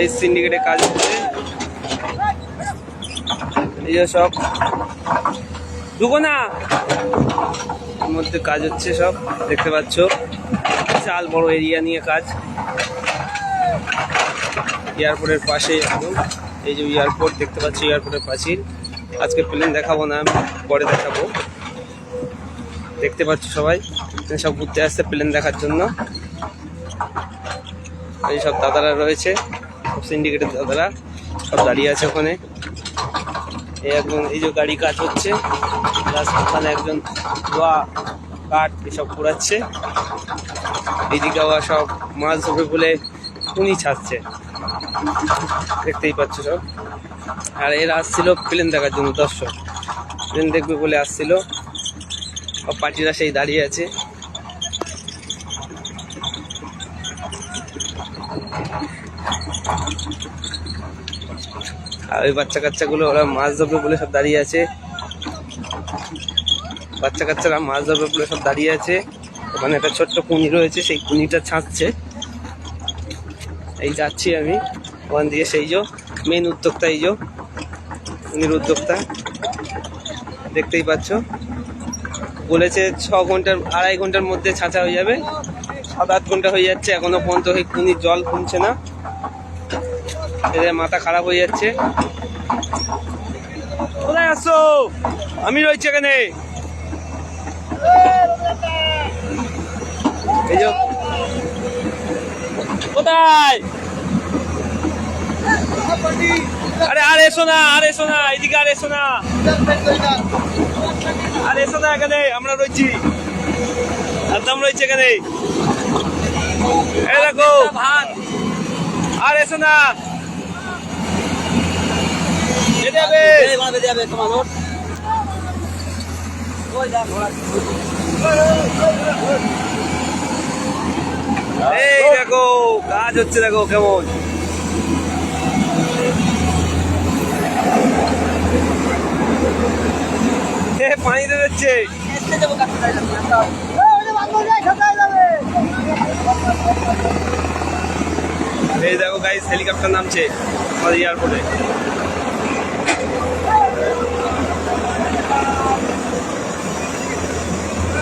এই সিন্ডিকেটে কাজ হচ্ছে, এই যে সব ঢুকো না মধ্যে কাজ হচ্ছে, সব দেখতে পাচ্ছ বিশাল বড় এরিয়া নিয়ে কাজ। এয়ারপোর্টের পাশে একদম, এই যে এয়ারপোর্ট দেখতে পাচ্ছি, এয়ারপোর্টের পাঁচিল। আজকে প্লেন দেখাবো না, আমি পরে দেখাবো। দেখতে পাচ্ছ সবাই সব ঘুরতে আসছে প্লেন দেখার জন্য। এই সব দাদারা রয়েছে, সব সিন্ডিকেটের দাদারা সব দাঁড়িয়ে আছে ওখানে। এই একদম এই যে গাড়ি কাজ হচ্ছে, ওখানে একজন ধোয়া কাঠ এসব পুরাচ্ছে। এইদিকে আবার সব মাছ ধরবে বলে উনি ছাড়ছে, দেখতেই পাচ্ছ সব। আর এরা আসছিল প্লেন দেখার জন্য, দর্শক প্লেন দেখবে বলে আসছিল। সব পার্টিরা সেই দাঁড়িয়ে আছে। আর ওই বাচ্চা কাচ্চাগুলো ওরা মাছ ধরবে বলে সব দাঁড়িয়ে আছে। বাচ্চা কাচ্চারা মাছ ধরবে বলে সব দাঁড়িয়ে আছে। ওখানে একটা ছোট্ট কুনি রয়েছে, সেই কুনিটা ছাঁচছে। এই যাচ্ছি আমি ওখান দিয়ে, সেই যে মেন উদ্যোক্তা, এই যে কুনির উদ্যোক্তা দেখতেই পাচ্ছ। বলেছে 6 ঘন্টার 2.5 ঘন্টার মধ্যে ছাঁচা হয়ে যাবে, 7-8 ঘন্টা হয়ে যাচ্ছে, এখনো পর্যন্ত এই কুনির জল কমছে না। এদের মাথা খারাপ হয়ে যাচ্ছে। কোথায় আসছো? আমি রয়েছি এখানে। এই যে কোথায়? আরে আর এসো না, আর এসো না, এদিকে আর এসো না, আর এসো না এখানে। আমরা রয়েছি, একদম রয়েছে এখানে। এই দেখো, আর এসো না। এই দেখো কাজ হচ্ছে, দেখো কেমন। পানিতে যাচ্ছে। এই দেখো গাইস, হেলিকপ্টার নামছে আমাদের এয়ারপোর্টে।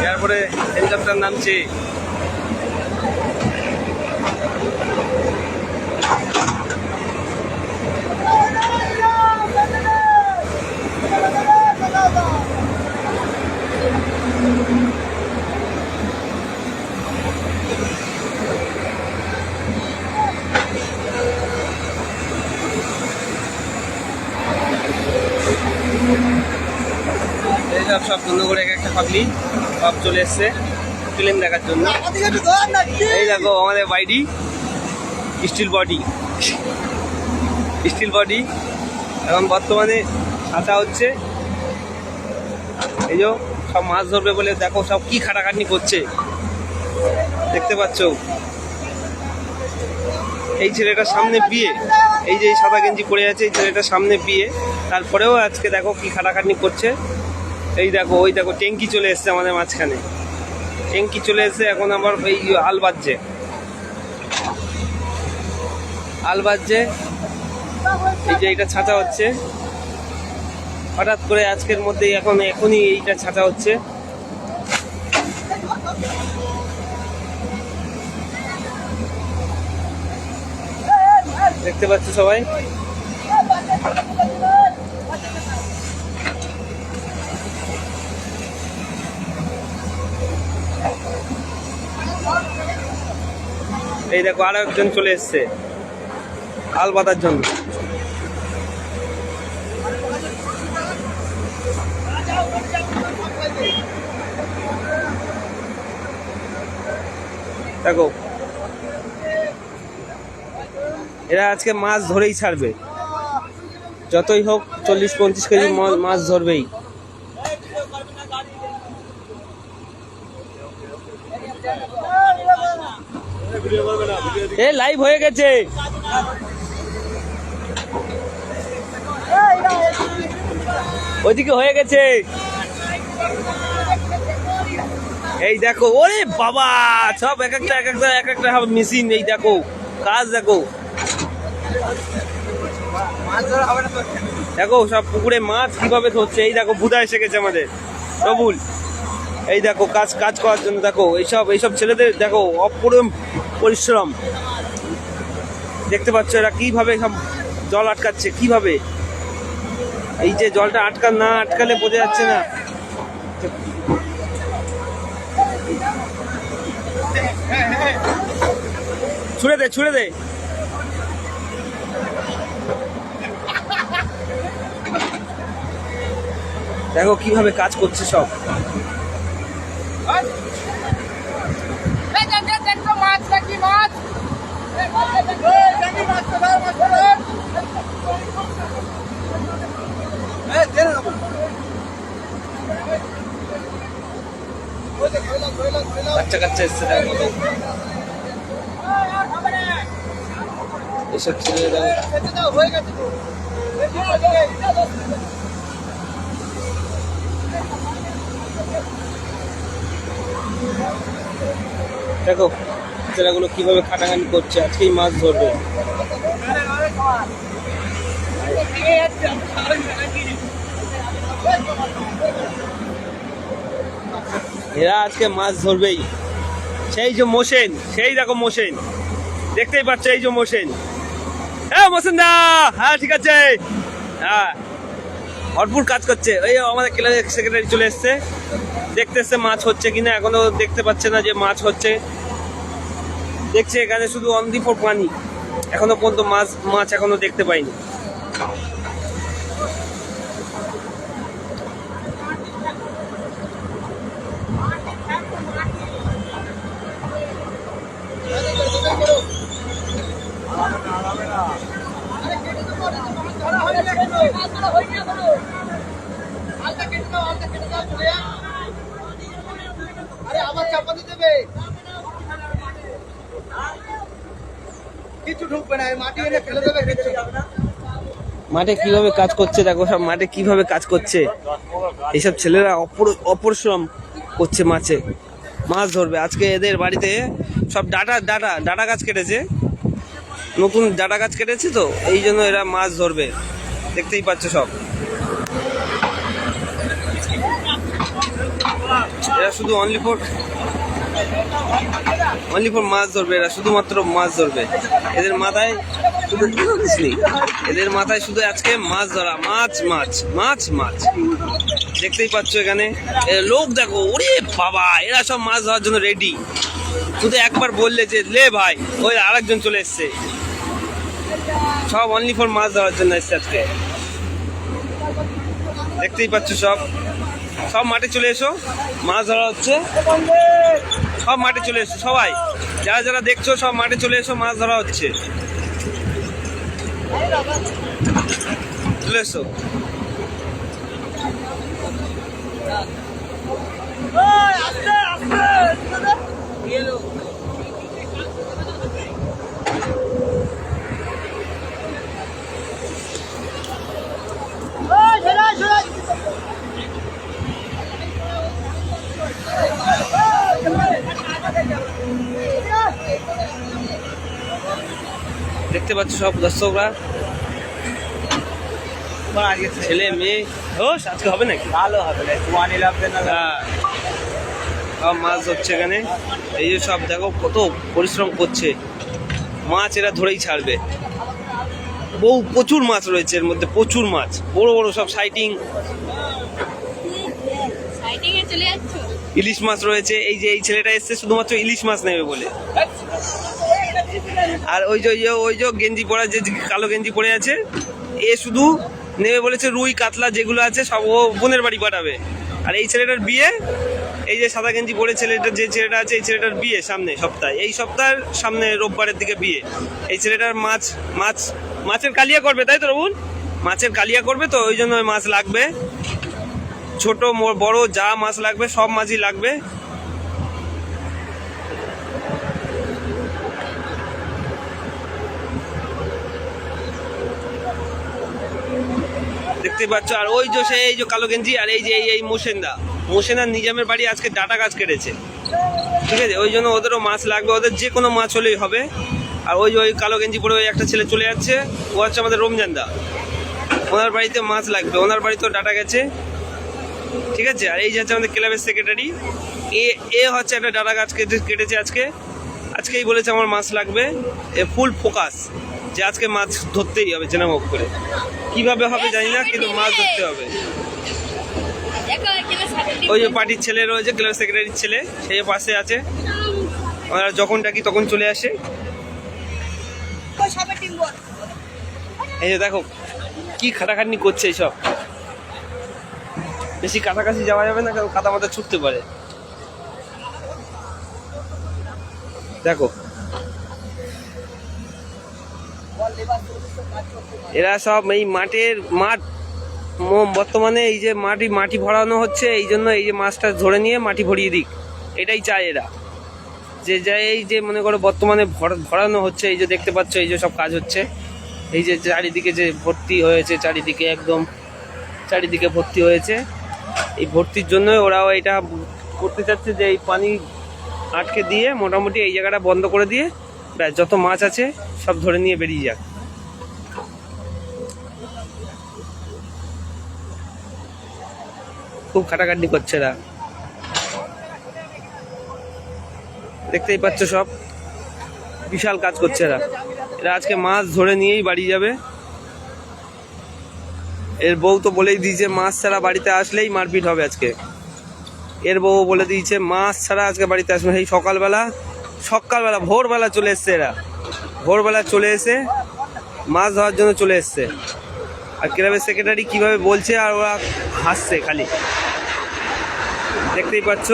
এয়ারপোর্টে হেলিকপ্টার নামছে। এইসব সব বন্ধ করে একটা পাবলি সব চলে এসছে ফিল্ম দেখার জন্য। এই দেখো আমাদের বাইডি স্টিল বডি, স্টিল বডি এখন বর্তমানে ছাঁচা হচ্ছে। এই যে সব মাছ ধরবে বলে দেখো সব কি খাটাখাটনি করছে, দেখতে পাচ্ছ। এই ছেলেটার সামনে বিয়ে, এই যে সাদা গেঞ্জি পরে আছে, এই ছেলেটার সামনে বিয়ে, তারপরেও আজকে দেখো কি খাটাখাটনি করছে। এই দেখো, ওই দেখো ট্যাঙ্কি চলে এসছে আমাদের মাঝখানে, ট্যাঙ্কি চলে এসছে। এখন আবার এই আল বাজছে, আল বাজছে। এই যে এইটা ছাঁচা হচ্ছে হঠাৎ করে আজকের মধ্যেই, এখনই এইটা ছাঁচা হচ্ছে। দেখতে পাচ্ছ সবাই। এই দেখো আরো একজন চলে এসছে আল বাঁধার জন্য। দেখো এরা আজকে মাছ ধরেই ছাড়বে, যতই হোক 40-50 কেজি মাছ ধরবেই। এ লাইভ হয়ে গেছে, ওইদিকে হয়ে গেছে। এই দেখো, ওরে বাবা, সব এক একটা মেশিন। এই দেখো কাজ, দেখো দেখো সব পুকুরে মাছ কিভাবে ধরছে। এই দেখো বুধা এসে গেছে আমাদের রবুল। এই দেখো কাজ কাজ করার জন্য দেখো এইসব ছেলেদের দেখো অপরম পরিশ্রম। দেখতে পাচ্ছ এরা কিভাবে সব জল আটকাচ্ছে কিভাবে। এই যে জলটা না আটকালে বোঝা যাচ্ছে না। ছুড়ে দে দেখো কিভাবে কাজ করছে সব। বাচ্চা কাচ্চা এসছে এসব ছেলে দেখো ছেলেগুলো কিভাবে খাটাখানি করছে। আজকেই মাছ ধরবে। এরা আজকে মাছ ধরবেই। সেই যে মোশেন, সেই দেখো মোশেন, দেখতেই পাচ্ছ এই যে মোশেন। হ্যাঁ মোশেন দা, হ্যাঁ ঠিক আছে, হ্যাঁ ভরপুর কাজ করছে। ওই আমাদের ক্লাবের সেক্রেটারি চলে এসছে, দেখতে এসছে মাছ হচ্ছে কিনা। এখনো দেখতে পাচ্ছে না যে মাছ হচ্ছে, দেখছে এখানে শুধু অন দি ফর পানি। এখনো পর্যন্ত মাছ এখনো দেখতে পাইনি। মাঠে কিভাবে কাজ করছে দেখো, সব মাঠে কিভাবে কাজ করছে। এইসব ছেলেরা অপরিশ্রম করছে মাছ ধরবে। আজকে এদের বাড়িতে সব ডাটা গাছ কেটেছে, নতুন ডাটা গাছ কেটেছে, তো এই জন্য এরা মাছ ধরবে। দেখতেই পাচ্ছ সব এরা শুধু অনলি ফর মাছ ধরবে। এরা শুধুমাত্র মাছ ধরবে। এদের মাথায় শুধু কিছু নেই, এদের মাথায় শুধু আজকে মাছ ধরা, মাছ। দেখতেই পাচ্ছ এখানে লোক দেখো, ওরে বাবা, এরা সব মাছ ধরার জন্য রেডি। শুধু একবার বললে যে লে ভাই, ওই আরেকজন চলে এসছে। সব অনলি ফর মাছ ধরার জন্য এসছে আজকে। দেখতেই পাচ্ছ সব মাঠে চলে এসো, মাছ ধরা হচ্ছে। সব মাঠে চলে এসো, সবাই যারা দেখছো সব মাঠে চলে এসো, মাছ ধরা হচ্ছে। চলে এসো। দেখতে পাচ্ছ সব দর্শকরা, ছেলে মেয়ে। আজকে হবে নাকি? ভালো হবে, সব মাছ ধরছে এখানে। এই যে সব দেখো কত পরিশ্রম করছে, মাছ এরা ধরেই ছাড়বে। প্রচুর মাছ রয়েছে এর মধ্যে, প্রচুর মাছ, বড় বড় সব সাইটিং ইলিশ মাছ রয়েছে। এই যে এই ছেলেটা এসছে শুধুমাত্র ইলিশ মাছ নেবে বলে। আর ওই যে গেঞ্জি পরা, যে কালো গেঞ্জি পরে আছে, এ শুধু নেবে বলেছে রুই কাতলা যেগুলো আছে সব ও বোনের বাড়ি পাঠাবে। আর এই ছেলেটার বিয়ে, এই যে সাদা গেঞ্জি পরে যে ছেলেটা আছে, এই ছেলেটার বিয়ে সামনে সপ্তাহে, এই সপ্তাহের সামনে রোববারের দিকে বিয়ে। এই ছেলেটার মাছের কালিয়া করবে, তাই তো রবুল? মাছের কালিয়া করবে, তো ওই জন্য মাছ লাগবে। ছোট বড় যা মাছ লাগবে সব মাছই লাগবে। দেখতে পাচ্ছ। আর ওই যে এই যে কালো গেঞ্জি, আর এই যে এই মোশেনার নিজামের বাড়ি আজকে ডাটা গাছ কেটেছে, ঠিক আছে? ওই জন্য ওদেরও মাছ লাগবে, ওদের যে কোনো মাছ হলেই হবে। আর ওই যে ওই কালো গেঞ্জি পরে ওই একটা ছেলে চলে যাচ্ছে, ও হচ্ছে আমাদের রমজানদা। ওনার বাড়িতে মাছ লাগবে, ওনার বাড়িতেও ডাটা গেছে, ঠিক আছে। আর এই যে হচ্ছে আমাদের ক্লাবের সেক্রেটারি, এ হচ্ছে একটা ডাটা গাছ কেটেছে আজকেই বলেছে আমার মাছ লাগবে। এ ফুল ফোকাস যে আজকে মাছ ধরতেই হবে জেনা মুখ করে, কিভাবে হবে জানি না, কিন্তু মাছ ধরতে হবে। ওই যে পার্টির ছেলে রয়েছে, ক্লাব সেক্রেটারির ছেলে, সেই পাশে আছে। আমরা যখন ডাকি তখন চলে আসে। এই যে দেখো কি খাটাখাটনি করছে এইসব। বেশি কাছাকাছি যাওয়া যাবে না, কারণ কাদা মাথা ছুটতে পারে। দেখো এরা সব এই মাঠ বর্তমানে এই যে মাটি ভরানো হচ্ছে, এই জন্য এই যে মাছটা ধরে নিয়ে মাটি ভরিয়ে দিক, এটাই চায় এরা। এই যে মনে করো বর্তমানে ভরানো হচ্ছে, এই যে দেখতে পাচ্ছ এই যে সব কাজ হচ্ছে, এই যে চারিদিকে যে ভর্তি হয়েছে, চারিদিকে ভর্তি হয়েছে। এই ভর্তির জন্য ওরাও এটা করতে চাচ্ছে যে এই পানি আটকে দিয়ে মোটামুটি এই জায়গাটা বন্ধ করে দিয়ে ব্যাস যত মাছ আছে সব ধরে নিয়ে বেরিয়ে যাক। খুব খাটাখাটনি করছে এরা, দেখতেই পাচ্ছ সব বিশাল কাজ করছে এরা আজকে মাছ ধরে নিয়েই বাড়ি যাবে। এর বউ তো বলেই দিয়েছে মাছ ছাড়া বাড়িতে আসলেই মারপিট হবে আজকে। এর বউ বলে দিয়েছে মাছ ছাড়া আজকে বাড়িতে আসবে। সেই সকালবেলা ভোরবেলা চলে এসছে এরা, ভোরবেলা চলে এসে মাছ ধরার জন্য চলে এসছে। আর ক্লাবের সেক্রেটারি কিভাবে বলছে আর ওরা হাসছে খালি, দেখতেই পাচ্ছ।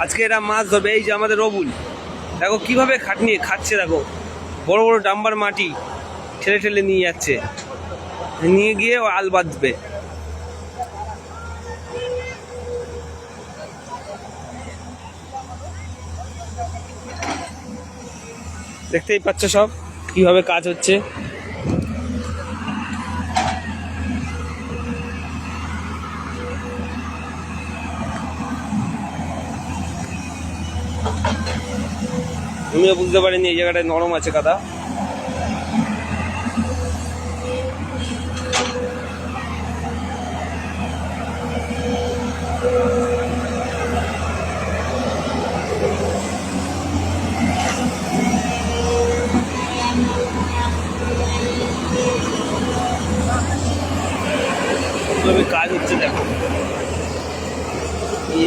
আজকে এরা মাছ ধরবে। এই যে আমাদের রবুল দেখো কিভাবে খাচ্ছে, দেখো বড় বড় ডাম্বার মাটি ঠেলে নিয়ে যাচ্ছে, নিয়ে গিয়ে ও আল বাঁধবে। দেখতেই পাচ্ছ সব কিভাবে কাজ হচ্ছে। আমিও বুঝতে পারিনি এই জায়গাটায় নরম আছে কাদা। কাজ হচ্ছে দেখো,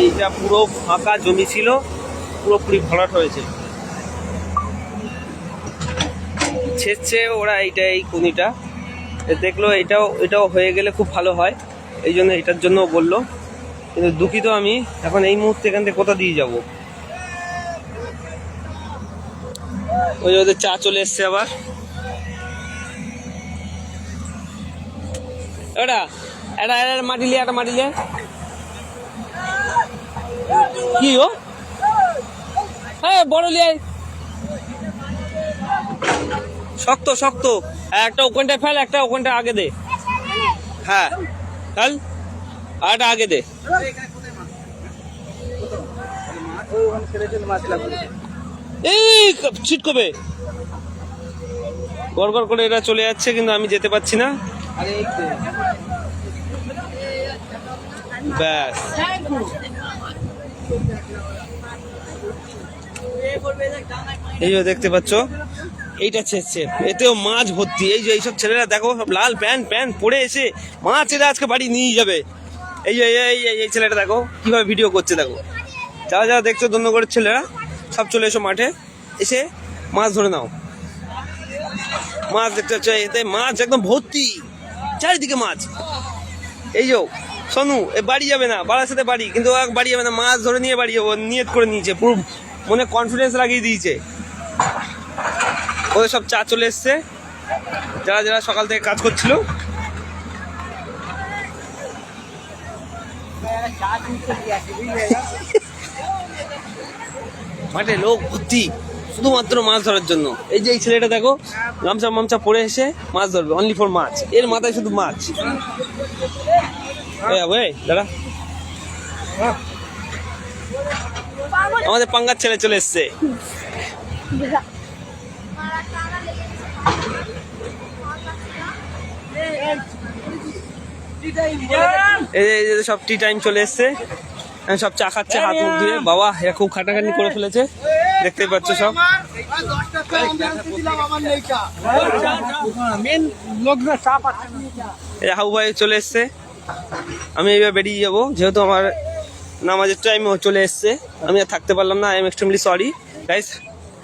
এইটা পুরো ফাঁকা জমি ছিল, পুরোপুরি ভরাট হয়েছে। ছেড়ছে ওরা এই কুনিটা, দেখলো এটাও হয়ে গেলে খুব ভালো হয়, এই জন্য এটার জন্য বললো। কিন্তু দুঃখিত আমি এখন এই মুহূর্তে এখান থেকে কোথা দিয়ে যাবো। ওই ওদের চা চলে এসছে আবার। এটা মাটি লিয়ে কি ও হ্যাঁ বড় লিয়ে শক্ত একটা ওখানটায় ফেল, একটা ওখানটা আগে দে। হ্যাঁ ফেল, আর একটা আগে দে। এই ছিটকবে গড় করে এরা চলে যাচ্ছে, কিন্তু আমি যেতে পারছি না। ব্যাস এই যে দেখতে পাচ্ছ এইটা ছেড়ছে, এতেও মাছ ভর্তি। এই যে এইসব ছেলেরা দেখো সব লাল প্যান্ট পরে এসে মাছ এরা আজকে বাড়ি নিয়ে যাবে। এই যে এই ছেলেটা দেখো কিভাবে ভিডিও করছে, দেখো যারা দেখছো ধন্যগড়ের ছেলেরা সব চলে এসো মাঠে, এসে মাছ ধরে নাও। মাছ দেখতে পাচ্ছ, এতে মাছ একদম ভর্তি, চারিদিকে মাছ। এই যে সোনু এ বাড়ি যাবে না, বাড়ার সাথে বাড়ি, কিন্তু বাড়ি যাবে না, মাছ ধরে নিয়ে বাড়ি যাবো নিয়ত করে নিয়েছে, পুরো মনে কনফিডেন্স লাগিয়ে দিয়েছে। ওদের সব চা চলে এসছে, যারা সকাল থেকে কাজ করছিল। মাঠে লোক ভর্তি শুধুমাত্র মাছ ধরার জন্য। এই যে এই ছেলেটা দেখো গামছা পরে এসে মাছ ধরবে, অনলি ফর মাছ, এর মাথায় শুধু মাছ। দাদা আমাদের পাঙ্গার ছেলে চলে এসছে। এই যে সব টি টাইম চলে এসছে, সব চা খাচ্ছে হাত মুখ ধুয়ে। বাবা এরা খুব খাটাখাটনি করে ফেলেছে, দেখতেই পাচ্ছ সব। হাউ ভাই চলে এসছে, আমি এবার বেরিয়ে যাবো যেহেতু আমার নামাজের টাইম চলে এসছে, আমি আর থাকতে পারলাম না। I am extremely sorry guys.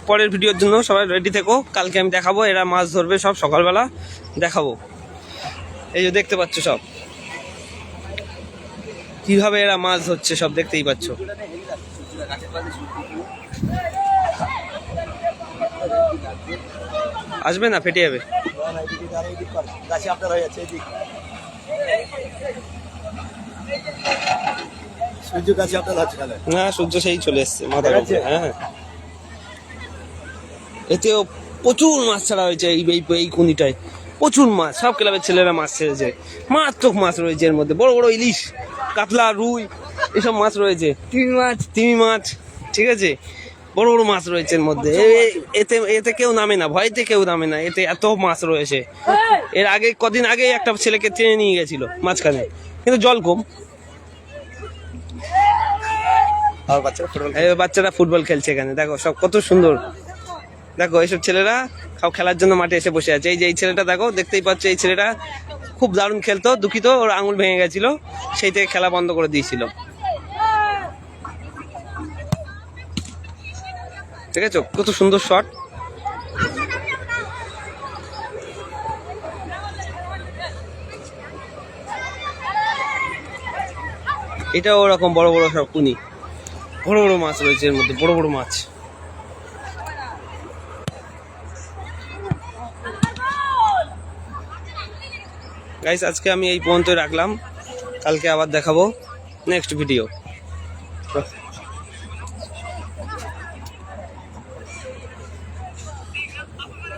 পরের ভিডিওর জন্য সবাই রেডি থেকো, কালকে আমি দেখাবো এরা মাছ ধরবে সব সকালবেলা দেখাবো। এই যে দেখতে পাচ্ছ সব কিভাবে এরা মাছ ধরছে, সব দেখতেই পাচ্ছ। আসবে না, ফেটে যাবে। না সূর্য সেই চলে এসছে মাথা। হ্যাঁ এতেও প্রচুর মাছ ছাড়া হয়েছে এই কুনিটায়, প্রচুর মাছ। সব ক্লাবের ছেলেরা মাছ ছেড়েছে, মারাত্মক মাছ রয়েছে এর মধ্যে। বড় বড় ইলিশ, কাতলা, রুই এসব মাছ রয়েছে, তিমি মাছ, ঠিক আছে, বড় বড় মাছ রয়েছে এর মধ্যে। এতে কেউ নামে না, ভয়তে কেউ নামে না, এতে এত মাছ রয়েছে। এর আগে কদিন আগে একটা ছেলেকে টেনে নিয়ে গেছিল মাঝখানে, কিন্তু জল কম। বাচ্চারা ফুটবল খেলছে এখানে, দেখো সব কত সুন্দর। দেখো এইসব ছেলেরা সব খেলার জন্য মাঠে এসে বসে আছে। এই যে এই ছেলেটা দেখো, দেখতেই পাচ্ছ, এই ছেলেটা খুব দারুণ খেলতো, দুঃখিত ওর আঙুল ভেঙে গেছিল, সেই থেকে খেলা বন্ধ করে দিয়েছিল। ঠিক আছে, কত সুন্দর শট। এটা ওরকম বড় বড় সব কুনি, বড় বড় মাছ রয়েছে এর মধ্যে, বড় বড় মাছ। গাইস আজকে আমি এই পর্যন্ত রাখলাম, কালকে আবার দেখাবো নেক্সট ভিডিও।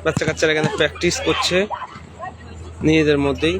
বাচ্চা কাচ্চারা এখানে প্র্যাকটিস করছে নিজেদের মধ্যেই।